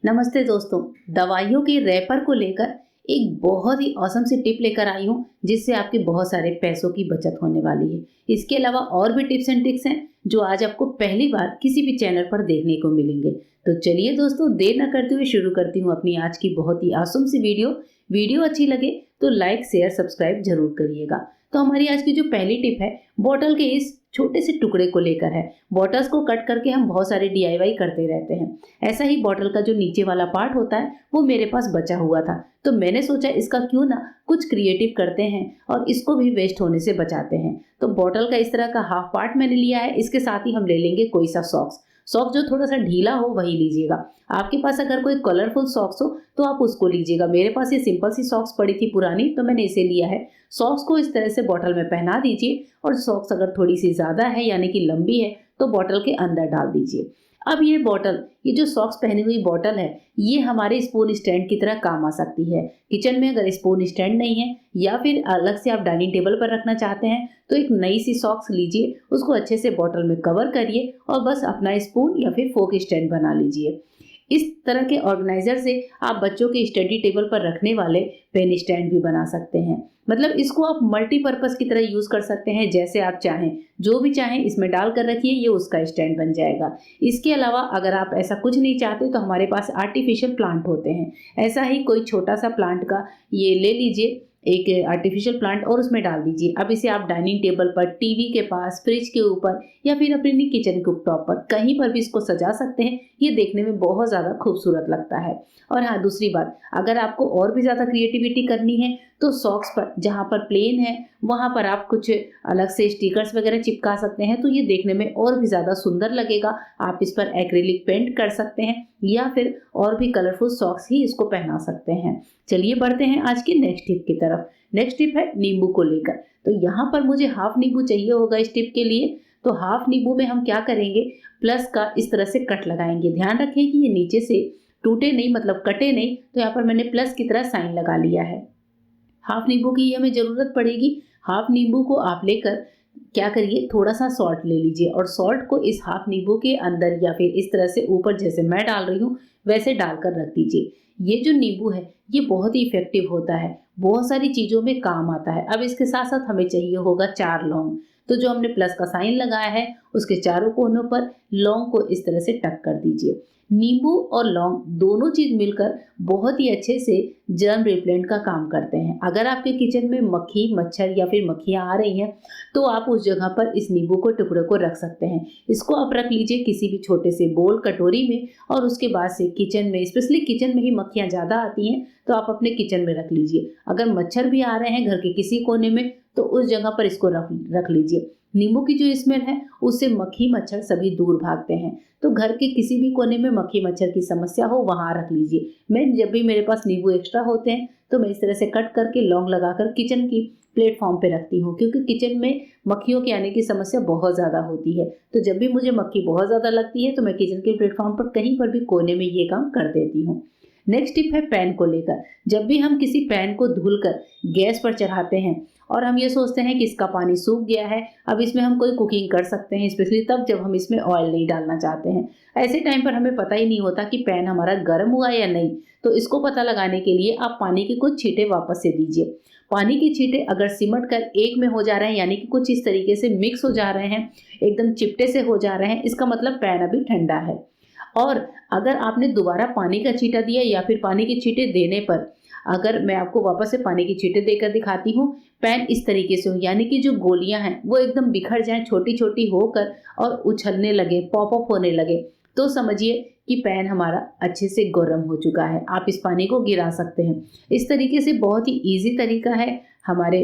नमस्ते दोस्तों। दवाइयों के रैपर को लेकर एक बहुत ही ऑसम सी टिप लेकर आई हूँ, जिससे आपके बहुत सारे पैसों की बचत होने वाली है। इसके अलावा और भी टिप्स एंड ट्रिक्स हैं जो आज आपको पहली बार किसी भी चैनल पर देखने को मिलेंगे। तो चलिए दोस्तों, देर न करते हुए शुरू करती हूँ अपनी आज की बहुत ही ऑसम सी वीडियो अच्छी लगे तो लाइक शेयर सब्सक्राइब जरूर करिएगा। तो हमारी आज की जो पहली टिप है, बॉटल के इस छोटे से टुकड़े को लेकर है। बॉटल्स को कट करके हम बहुत सारे DIY करते रहते हैं। ऐसा ही बॉटल का जो नीचे वाला पार्ट होता है वो मेरे पास बचा हुआ था, तो मैंने सोचा इसका क्यों ना कुछ क्रिएटिव करते हैं और इसको भी वेस्ट होने से बचाते हैं। तो बॉटल का इस तरह का हाफ पार्ट मैंने लिया है। इसके साथ ही हम ले लेंगे कोई सा सॉक्स जो थोड़ा सा ढीला हो वही लीजिएगा। आपके पास अगर कोई कलरफुल सॉक्स हो तो आप उसको लीजिएगा। मेरे पास ये सिंपल सी सॉक्स पड़ी थी पुरानी, तो मैंने इसे लिया है। सॉक्स को इस तरह से बॉटल में पहना दीजिए और सॉक्स अगर थोड़ी सी ज़्यादा है यानी कि लंबी है तो बॉटल के अंदर डाल दीजिए। अब ये जो सॉक्स पहनी हुई बॉटल है, ये हमारे स्पून स्टैंड की तरह काम आ सकती है। किचन में अगर स्पून स्टैंड नहीं है या फिर अलग से आप डाइनिंग टेबल पर रखना चाहते हैं तो एक नई सी सॉक्स लीजिए, उसको अच्छे से बॉटल में कवर करिए और बस अपना स्पून या फिर फोक स्टैंड बना लीजिए। इस तरह के ऑर्गेनाइजर से आप बच्चों के स्टडी टेबल पर रखने वाले पेन स्टैंड भी बना सकते हैं। मतलब इसको आप मल्टीपर्पज की तरह यूज कर सकते हैं, जैसे आप चाहें, जो भी चाहें इसमें डाल कर रखिए, ये उसका स्टैंड बन जाएगा। इसके अलावा अगर आप ऐसा कुछ नहीं चाहते तो हमारे पास आर्टिफिशियल प्लांट होते हैं। ऐसा ही कोई छोटा सा प्लांट का ये ले लीजिए, एक आर्टिफिशियल प्लांट, और उसमें डाल दीजिए। अब इसे आप डाइनिंग टेबल पर, टीवी के पास, फ्रिज के ऊपर या फिर अपनी किचन के टॉप पर कहीं पर भी इसको सजा सकते हैं। ये देखने में बहुत ज़्यादा खूबसूरत लगता है। और हाँ, दूसरी बात, अगर आपको और भी ज़्यादा क्रिएटिविटी करनी है तो सॉक्स पर जहाँ पर प्लेन है वहाँ पर आप कुछ अलग से स्टिकर्स वगैरह चिपका सकते हैं, तो ये देखने में और भी ज़्यादा सुंदर लगेगा। आप इस पर एक्रिलिक पेंट कर सकते हैं या फिर और भी कलरफुल सॉक्स ही इसको पहना सकते हैं। चलिए बढ़ते हैं आज की नेक्स्ट टिप की तरफ। नेक्स्ट टिप है नींबू को लेकर। तो यहाँ पर मुझे हाफ नींबू चाहिए होगा इस टिप के लिए। तो हाफ नींबू में हम क्या करेंगे, प्लस का इस तरह से कट लगाएंगे। ध्यान रखें कि ये नीचे से टूटे नहीं, मतलब कटे नहीं। तो यहाँ पर मैंने प्लस की तरह साइन लगा लिया है। हाफ नींबू की हमें ज़रूरत पड़ेगी। हाफ नींबू को आप लेकर क्या करिए, थोड़ा सा सॉल्ट ले लीजिए और सॉल्ट को इस हाफ नींबू के अंदर या फिर इस तरह से ऊपर, जैसे मैं डाल रही हूँ वैसे डालकर रख दीजिए। ये जो नींबू है ये बहुत ही इफेक्टिव होता है, बहुत सारी चीज़ों में काम आता है। अब इसके साथ साथ हमें चाहिए होगा 4 लौंग। तो जो हमने प्लस का साइन लगाया है उसके चारों कोनों पर लौंग को इस तरह से टक कर दीजिए। नींबू और लौंग दोनों चीज मिलकर बहुत ही अच्छे से जर्म रिपेलेंट का काम करते हैं। अगर आपके किचन में मक्खी, मच्छर या फिर मक्खियां आ रही हैं तो आप उस जगह पर इस नींबू को टुकड़े को रख सकते हैं। इसको आप रख लीजिए किसी भी छोटे से बोल, कटोरी में, और उसके बाद से किचन में, स्पेशली किचन में ही मक्खियां ज़्यादा आती हैं तो आप अपने किचन में रख लीजिए। अगर मच्छर भी आ रहे हैं घर के किसी कोने में तो उस जगह पर इसको रख लीजिए। नींबू की जो स्मेल है उससे मक्खी मच्छर सभी दूर भागते हैं। तो घर के किसी भी कोने में मक्खी मच्छर की समस्या हो वहां रख लीजिए। मैं जब भी मेरे पास नींबू एक्स्ट्रा होते हैं तो मैं इस तरह से कट करके लौंग लगाकर किचन की प्लेटफॉर्म पे रखती हूँ, क्योंकि किचन में मक्खियों के आने की समस्या बहुत ज़्यादा होती है। तो जब भी मुझे मक्खी बहुत ज़्यादा लगती है तो मैं किचन के प्लेटफॉर्म पर कहीं पर भी कोने में ये काम कर देती हूँ। नेक्स्ट टिप है पैन को लेकर। जब भी हम किसी पैन को धुलकर गैस पर चढ़ाते हैं और हम ये सोचते हैं कि इसका पानी सूख गया है, अब इसमें हम कोई कुकिंग कर सकते हैं, स्पेशली तब जब हम इसमें ऑयल नहीं डालना चाहते हैं। ऐसे टाइम पर हमें पता ही नहीं होता कि पैन हमारा गर्म हुआ या नहीं। तो इसको पता लगाने के लिए आप पानी के कुछ छींटे वापस से दीजिए। पानी के छींटे अगर सिमट कर एक में हो जा रहे हैं, यानी कि कुछ इस तरीके से मिक्स हो जा रहे हैं, एकदम चिपटे से हो जा रहे हैं, इसका मतलब पैन अभी ठंडा है। और अगर आपने दोबारा पानी का छींटा दिया या फिर पानी के छींटे देने पर, अगर मैं आपको वापस से पानी की छींटे देकर दिखाती हूँ, पैन इस तरीके से हो, यानी कि जो गोलियां हैं वो एकदम बिखर जाएं, छोटी छोटी होकर और उछलने लगे, पॉप अप होने लगे, तो समझिए कि पैन हमारा अच्छे से गर्म हो चुका है। आप इस पानी को गिरा सकते हैं। इस तरीके से बहुत ही इजी तरीका है हमारे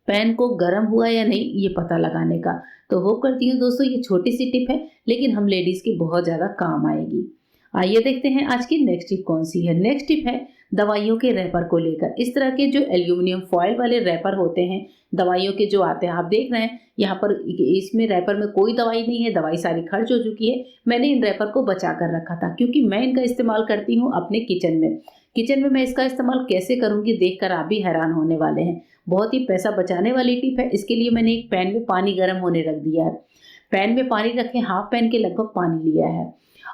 पैन को गर्म हुआ या नहीं ये पता लगाने का। तो होप करती हूँ दोस्तों ये छोटी सी टिप है लेकिन हम लेडीज की बहुत ज़्यादा काम आएगी। आइए देखते हैं आज की नेक्स्ट टिप कौन सी है। नेक्स्ट टिप है दवाइयों के रैपर को लेकर। इस तरह के जो एल्यूमिनियम फॉयल वाले रैपर होते हैं, दवाइयों के जो आते हैं, आप देख रहे हैं यहाँ पर इसमें रैपर में कोई दवाई नहीं है, दवाई सारी खर्च हो चुकी है। मैंने इन रैपर को बचा कर रखा था क्योंकि मैं इनका इस्तेमाल करती हूँ अपने किचन में मैं इसका इस्तेमाल कैसे करूँगी देखकर आप भी हैरान होने वाले हैं। बहुत ही पैसा बचाने वाली टिप है। इसके लिए मैंने एक पैन में पानी गर्म होने रख दिया है। पैन में पानी रखें, हाफ पैन के लगभग पानी लिया है।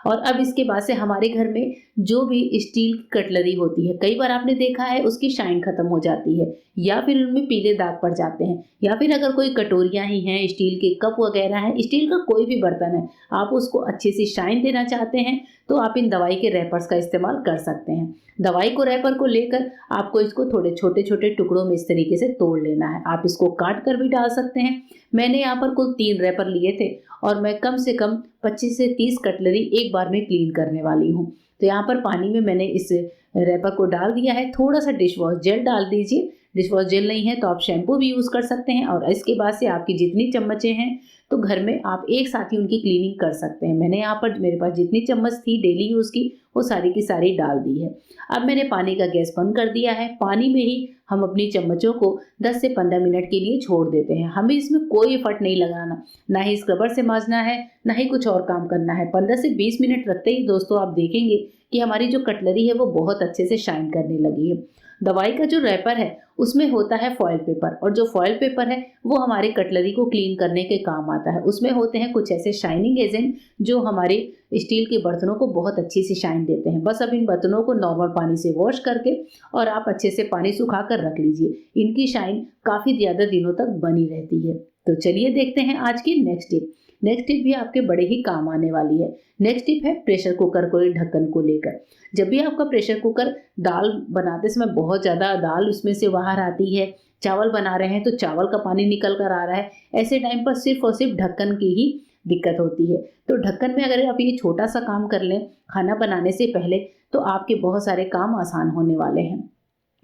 और अब इसके बाद से हमारे घर में जो भी स्टील की कटलरी होती है, कई बार आपने देखा है उसकी शाइन खत्म हो जाती है या फिर उनमें पीले दाग पड़ जाते हैं, या फिर अगर कोई कटोरियाँ ही हैं, स्टील के कप वगैरह हैं, स्टील का कोई भी बर्तन है, आप उसको अच्छी सी शाइन देना चाहते हैं तो आप इन दवाई के रैपर्स का इस्तेमाल कर सकते हैं। दवाई को रैपर को लेकर आपको इसको थोड़े छोटे छोटे टुकड़ों में इस तरीके से तोड़ लेना है। आप इसको काट कर भी डाल सकते हैं। मैंने यहाँ पर कुल 3 रैपर लिए थे और मैं कम से कम 25 से 30 कटलरी एक बार में क्लीन करने वाली हूँ। तो यहाँ पर पानी में मैंने इस रैपर को डाल दिया है। थोड़ा सा डिश वॉश जेल डाल दीजिए। डिश वॉश जेल नहीं है तो आप शैम्पू भी यूज़ कर सकते हैं और इसके बाद से आपकी जितनी चम्मचें हैं तो घर में आप एक साथ ही उनकी क्लीनिंग कर सकते हैं। मैंने यहाँ पर मेरे पास जितनी चम्मच थी डेली यूज़ की वो सारी की सारी डाल दी है। अब मैंने पानी का गैस बंद कर दिया है। पानी में ही हम अपनी चम्मचों को 10 से 15 मिनट के लिए छोड़ देते हैं। हमें इसमें कोई एफर्ट नहीं लगाना, ना ही स्क्रबर से मांजना है, ना ही कुछ और काम करना है। 15 से 20 मिनट रखते ही दोस्तों आप देखेंगे कि हमारी जो कटलरी है वो बहुत अच्छे से शाइन करने लगी है। दवाई का जो रैपर है उसमें होता है फॉयल पेपर, और जो फॉयल पेपर है वो हमारे कटलरी को क्लीन करने के काम आता है। उसमें होते हैं कुछ ऐसे शाइनिंग एजेंट जो हमारे स्टील के बर्तनों को बहुत अच्छी सी शाइन देते हैं। बस अब इन बर्तनों को नॉर्मल पानी से वॉश करके और आप अच्छे से पानी सुखा कर रख लीजिए। इनकी शाइन काफ़ी ज़्यादा दिनों तक बनी रहती है। तो चलिए देखते हैं आज की नेक्स्ट टिप। नेक्स्ट टिप भी आपके बड़े ही काम आने वाली है। नेक्स्ट टिप है प्रेशर कुकर को ढक्कन को लेकर। जब भी आपका प्रेशर कुकर दाल बनाते समय बहुत ज़्यादा दाल उसमें से बाहर आती है, चावल बना रहे हैं तो चावल का पानी निकल कर आ रहा है, ऐसे टाइम पर सिर्फ और सिर्फ ढक्कन की ही दिक्कत होती है। तो ढक्कन में अगर आप ये छोटा सा काम कर लें खाना बनाने से पहले तो आपके बहुत सारे काम आसान होने वाले हैं।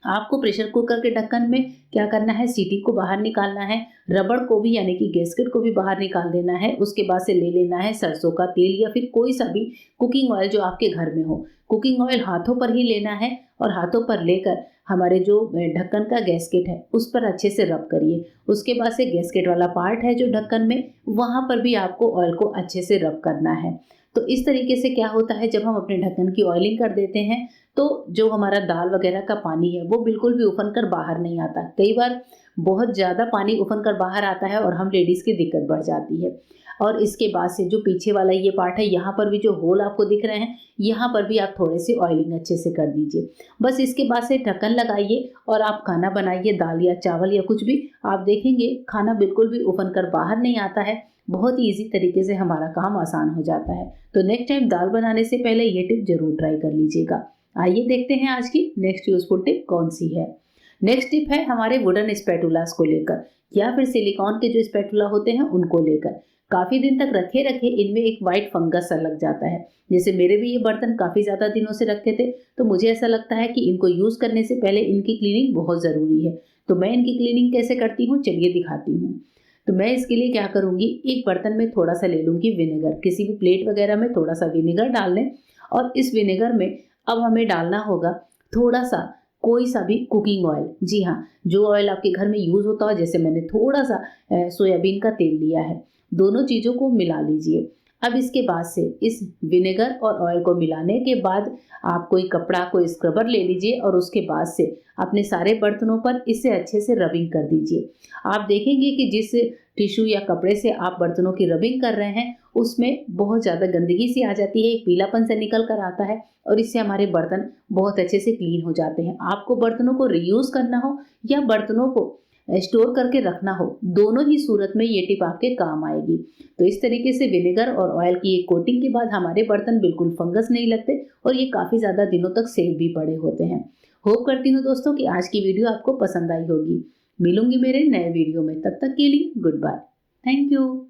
आपको प्रेशर कुकर के ढक्कन में क्या करना है, सीटी को बाहर निकालना है, रबड़ को भी यानी कि गैस्केट को भी बाहर निकाल देना है। उसके बाद से ले लेना है सरसों का तेल या फिर कोई सा भी कुकिंग ऑयल जो आपके घर में हो। कुकिंग ऑयल हाथों पर ही लेना है और हाथों पर लेकर हमारे जो ढक्कन का गैस्केट है उस पर अच्छे से रब करिए। उसके बाद से गैस्केट वाला पार्ट है जो ढक्कन में, वहाँ पर भी आपको ऑयल को अच्छे से रब करना है। तो इस तरीके से क्या होता है, जब हम अपने ढक्कन की ऑयलिंग कर देते हैं तो जो हमारा दाल वगैरह का पानी है वो बिल्कुल भी उफन कर बाहर नहीं आता। कई बार बहुत ज़्यादा पानी उफन कर बाहर आता है और हम लेडीज़ की दिक्कत बढ़ जाती है। और इसके बाद से जो पीछे वाला ये पार्ट है, यहाँ पर भी जो होल आपको दिख रहे हैं, यहाँ पर भी आप थोड़े से ऑयलिंग अच्छे से कर दीजिए। बस इसके बाद से ढक्कन लगाइए और आप खाना बनाइए, दाल या चावल या कुछ भी। आप देखेंगे खाना बिल्कुल भी उफन कर बाहर नहीं आता है। बहुत ही ईजी तरीके से हमारा काम आसान हो जाता है। तो नेक्स्ट टाइम दाल बनाने से पहले ये टिप जरूर ट्राई कर लीजिएगा। आइए देखते हैं आज की नेक्स्ट यूजफुल टिप कौन सी है। नेक्स्ट टिप है हमारे वुडन स्पैटुलास को लेकर या फिर सिलिकॉन के जो स्पैटुला होते हैं उनको लेकर। काफ़ी दिन तक रखे रखे इनमें एक वाइट फंगस सा लग जाता है। जैसे मेरे भी ये बर्तन काफ़ी ज़्यादा दिनों से रखे थे तो मुझे ऐसा लगता है कि इनको यूज़ करने से पहले इनकी क्लीनिंग बहुत ज़रूरी है। तो मैं इनकी क्लीनिंग कैसे करती हूँ चलिए दिखाती हूँ। तो मैं इसके लिए क्या करूँगी, एक बर्तन में थोड़ा सा ले लूँगी विनेगर। किसी भी प्लेट वगैरह में थोड़ा सा विनेगर डाल लें और इस विनेगर में अब हमें डालना होगा थोड़ा सा कोई सा भी कुकिंग ऑयल। जी हाँ, जो ऑयल आपके घर में यूज़ होता है। जैसे मैंने थोड़ा सा सोयाबीन का तेल लिया है। दोनों चीज़ों को मिला लीजिए। अब इसके बाद से इस विनेगर और ऑयल को मिलाने के बाद आप कोई कपड़ा, कोई स्क्रबर ले लीजिए और उसके बाद से अपने सारे बर्तनों पर इसे अच्छे से रबिंग कर दीजिए। आप देखेंगे कि जिस टिश्यू या कपड़े से आप बर्तनों की रबिंग कर रहे हैं उसमें बहुत ज़्यादा गंदगी सी आ जाती है, एक पीलापन से निकल कर आता है और इससे हमारे बर्तन बहुत अच्छे से क्लीन हो जाते हैं। आपको बर्तनों को रीयूज़ करना हो या बर्तनों को स्टोर करके रखना हो, दोनों ही सूरत में ये टिप आपके काम आएगी। तो इस तरीके से विनेगर और ऑयल की एक कोटिंग के बाद हमारे बर्तन बिल्कुल फंगस नहीं लगते और ये काफ़ी ज़्यादा दिनों तक सेफ भी पड़े होते हैं। होप करती हूँ दोस्तों कि आज की वीडियो आपको पसंद आई होगी। मिलूंगी मेरे नए वीडियो में, तब तक के लिए गुड बाय। Thank you.